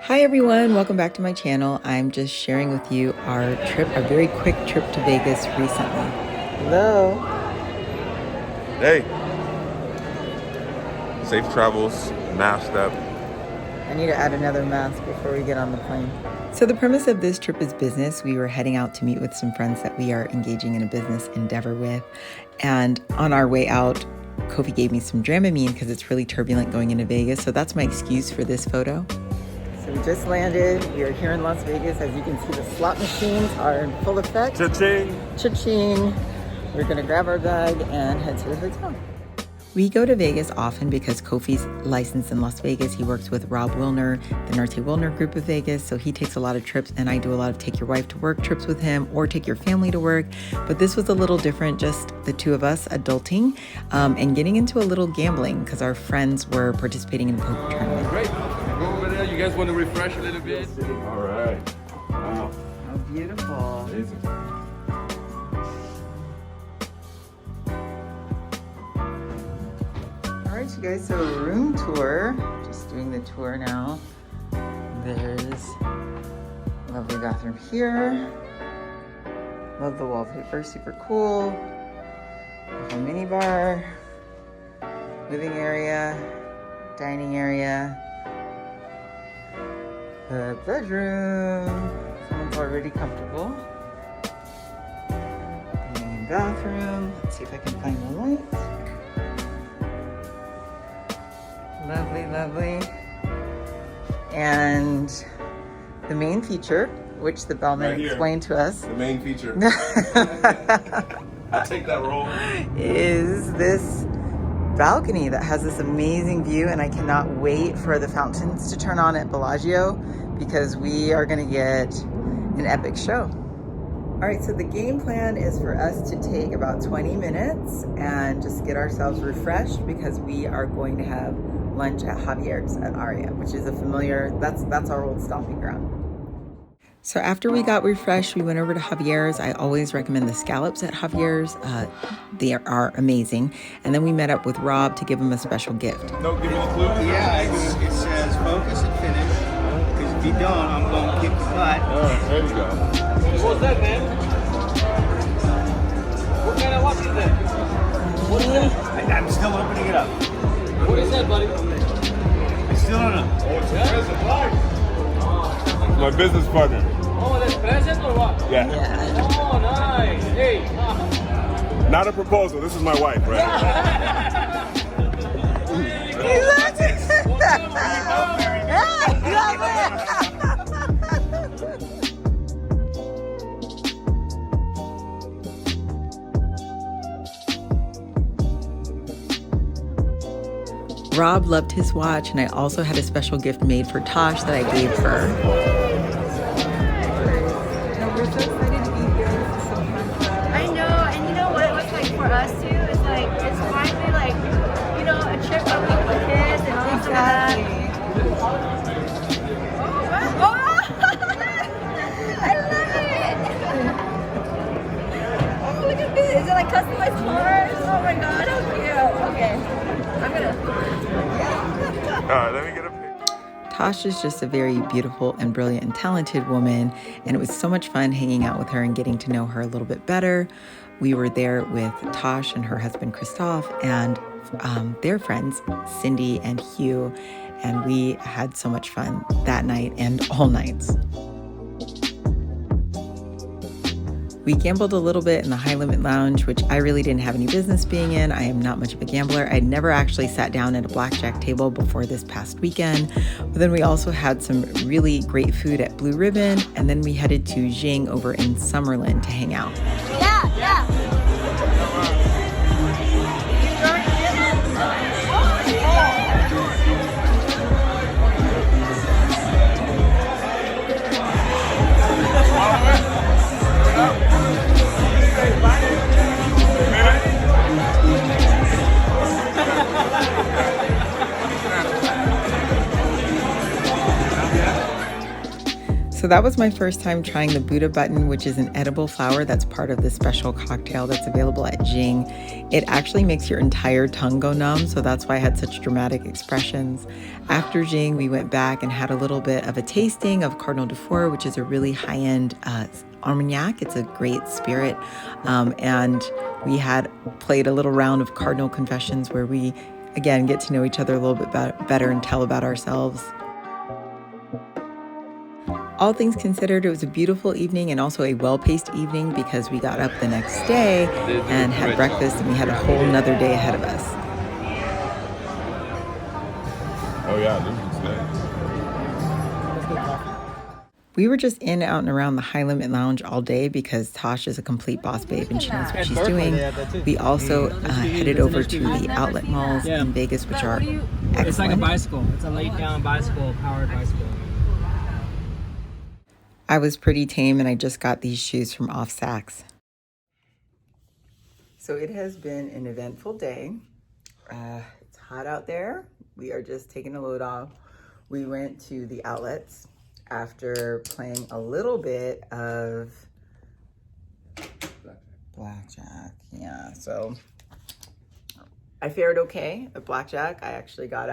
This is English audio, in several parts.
Hi everyone, welcome back to my channel. I'm just sharing with you our very quick trip to Vegas recently. Hello. Hey. Safe travels, masked up. I need to add another mask before we get on the plane. So the premise of this trip is business. We were heading out to meet with some friends that we are engaging in a business endeavor with. And on our way out, Kofi gave me some Dramamine because it's really turbulent going into Vegas. So that's my excuse for this photo. So we just landed. We are here in Las Vegas. As you can see, the slot machines are in full effect. Cha-ching! Cha-ching! We're gonna grab our bag and head to the hotel. We go to Vegas often because Kofi's licensed in Las Vegas. He works with Rob Wilner, the Narte Wilner group of Vegas. So he takes a lot of trips, and I do a lot of take your wife to work trips with him or take your family to work. But this was a little different, just the two of us adulting and getting into a little gambling because our friends were participating in a poker tournament. Great. Go over there. You guys want to refresh a little bit? All right. Wow. How beautiful. Amazing. All right, you guys, so room tour. Just doing the tour now. There's a lovely bathroom here. Love the wallpaper, super cool. A mini bar, living area, dining area, the bedroom. Someone's already comfortable. The main bathroom. Let's see if I can find the light. Lovely, lovely. And the main feature, which the bellman explained to us. The main feature. I'll take that role. Is this balcony that has this amazing view, and I cannot wait for the fountains to turn on at Bellagio because we are gonna get an epic show. All right, so the game plan is for us to take about 20 minutes and just get ourselves refreshed because we are going to have lunch at Javiers at Aria, which is a familiar, that's our old stomping ground. So after we got refreshed, we went over to Javiers. I always recommend the scallops at Javiers. They are amazing. And then we met up with Rob to give him a special gift. No, give me the clue. Yeah, it says focus and finish. Because if you don't, I'm going to kick the butt. Oh, there you go. What's that, man? What kind of watch is that? What is that? I'm still opening it up. What is that, buddy? I still don't know. Oh, it's a present. My business partner. Oh, that's present or what? Yeah. Oh, nice. Hey. Not a proposal. This is my wife, right? Rob loved his watch, and I also had a special gift made for Tosh that I gave her. We're so excited to be here. This is so fun. I know, and you know what it was like for us too? It's like, it's finally like, you know, a trip where we with kids and all of that. Oh, I love it! Oh, look at this. Is it like customized cars? Oh my god, how cute. Okay. I'm gonna... All right, let me get a picture. Tosh is just a very beautiful and brilliant and talented woman, and it was so much fun hanging out with her and getting to know her a little bit better. We were there with Tosh and her husband Christophe and their friends Cindy and Hugh, and we had so much fun that night and all nights. We gambled a little bit in the High Limit Lounge, which I really didn't have any business being in. I am not much of a gambler. I'd never actually sat down at a blackjack table before this past weekend. But then we also had some really great food at Blue Ribbon, and then we headed to Jing over in Summerlin to hang out. Yeah. So that was my first time trying the Buddha button, which is an edible flower that's part of this special cocktail that's available at Jing. It actually makes your entire tongue go numb, so that's why I had such dramatic expressions. After Jing, we went back and had a little bit of a tasting of Cardinal de Four, which is a really high-end Armagnac. It's a great spirit. And we had played a little round of Cardinal Confessions where we, again, get to know each other a little bit better and tell about ourselves. All things considered, it was a beautiful evening and also a well-paced evening because we got up the next day and had breakfast, and we had a whole nother day ahead of us. Oh yeah, this is nice. We were just in, out, and around the High Limit Lounge all day because Tosh is a complete boss babe and she knows what she's doing. We also headed over to the outlet malls in Vegas, which are excellent. It's like a bicycle. It's a laid-down bicycle, powered bicycle. I was pretty tame and I just got these shoes from Off Saks. So it has been an eventful day. It's hot out there. We are just taking a load off. We went to the outlets after playing a little bit of blackjack. Yeah, so I fared okay at blackjack. I actually got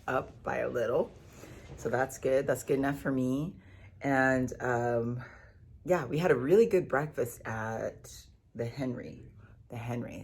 up by a little. So that's good. That's good enough for me. And yeah, we had a really good breakfast at the Henry.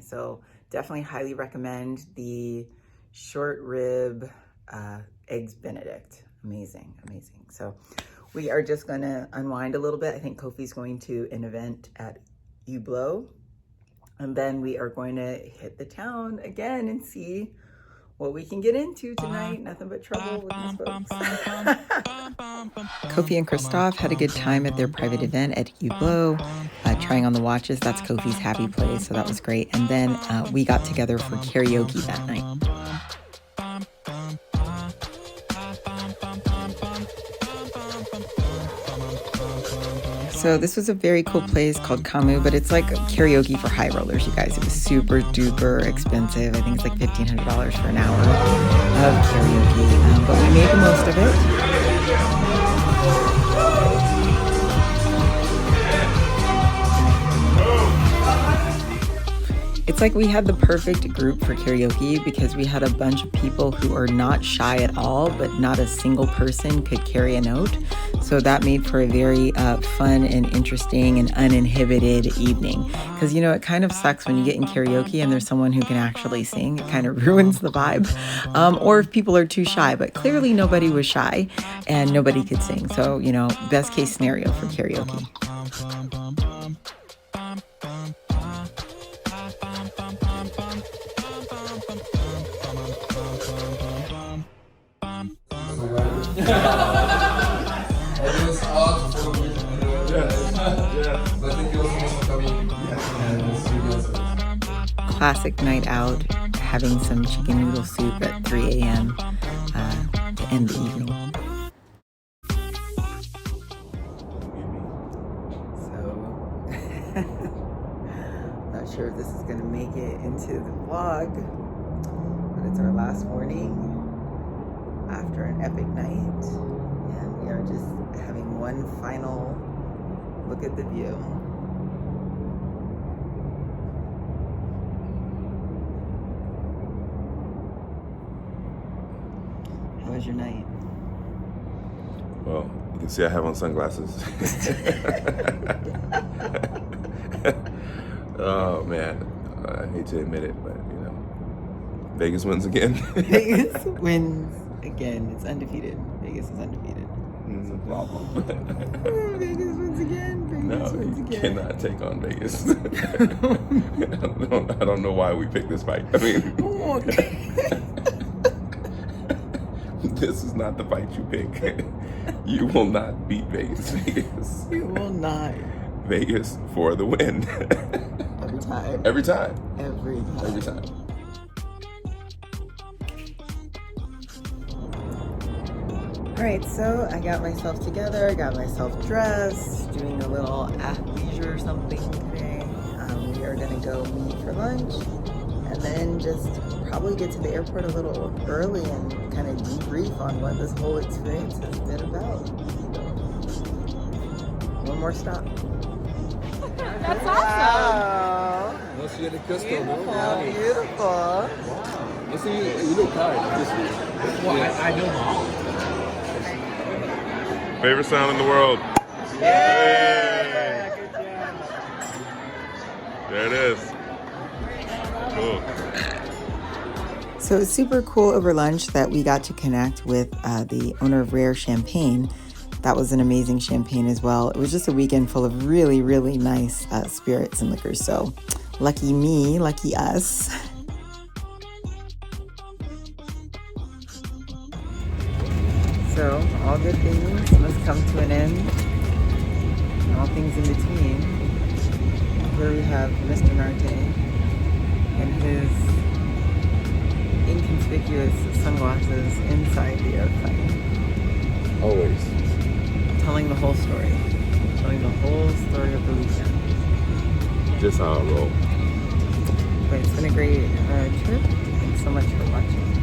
So definitely highly recommend the short rib eggs Benedict. Amazing. So we are just going to unwind a little bit. I think Kofi's going to an event at Hublot. And then we are going to hit the town again and see what we can get into tonight. Nothing but trouble with these folks. Kofi and Christoph had a good time at their private event at Hublot, trying on the watches. That's Kofi's happy place, so that was great. And then we got together for karaoke that night. So this was a very cool place called Camus, but it's like karaoke for high rollers, you guys. It was super duper expensive. I think it's like $1,500 for an hour of karaoke, but we made the most of it. It's like we had the perfect group for karaoke because we had a bunch of people who are not shy at all, but not a single person could carry a note. So that made for a very fun and interesting and uninhibited evening. Because, you know, it kind of sucks when you get in karaoke and there's someone who can actually sing. It kind of ruins the vibe. Or if people are too shy, but clearly nobody was shy and nobody could sing. So, you know, best case scenario for karaoke. Classic night out, having some chicken noodle soup at 3 a.m. To end the evening. So, not sure if this is going to make it into the vlog, but it's our last morning after an epic night, and we are just having one final look at the view. How was your night? Well, you can see I have on sunglasses. Oh man, I hate to admit it, but you know, Vegas wins again. Vegas wins again. It's undefeated. Vegas is undefeated. It's a problem. Vegas wins again. Vegas wins again. You cannot take on Vegas. I don't know why we picked this fight. I mean, this is not the fight you pick. You will not beat Vegas. You will not. Vegas for the win. Every time. Every time. Every time. Every time. All right, so I got myself together. I got myself dressed, doing a little athleisure or something today. We are gonna go meet for lunch and then just probably get to the airport a little early and kind of debrief on what this whole experience has been about. one more stop. That's awesome. Wow. No, she had a crystal. Beautiful, beautiful. Let's see, you look tired. Well, I know them all. Favorite sound in the world. Yeah. Good job. There it is. Cool. So it was super cool over lunch that we got to connect with the owner of Rare Champagne. That was an amazing champagne as well. It was just a weekend full of really, really nice spirits and liquors. So lucky me, lucky us. So all good things must come to an end. And all things in between. Here we have Mr. Narte and his inconspicuous sunglasses inside the airplane. Always. Telling the whole story. Telling the whole story of the weekend. Just how I roll. But it's been a great trip. Thanks so much for watching.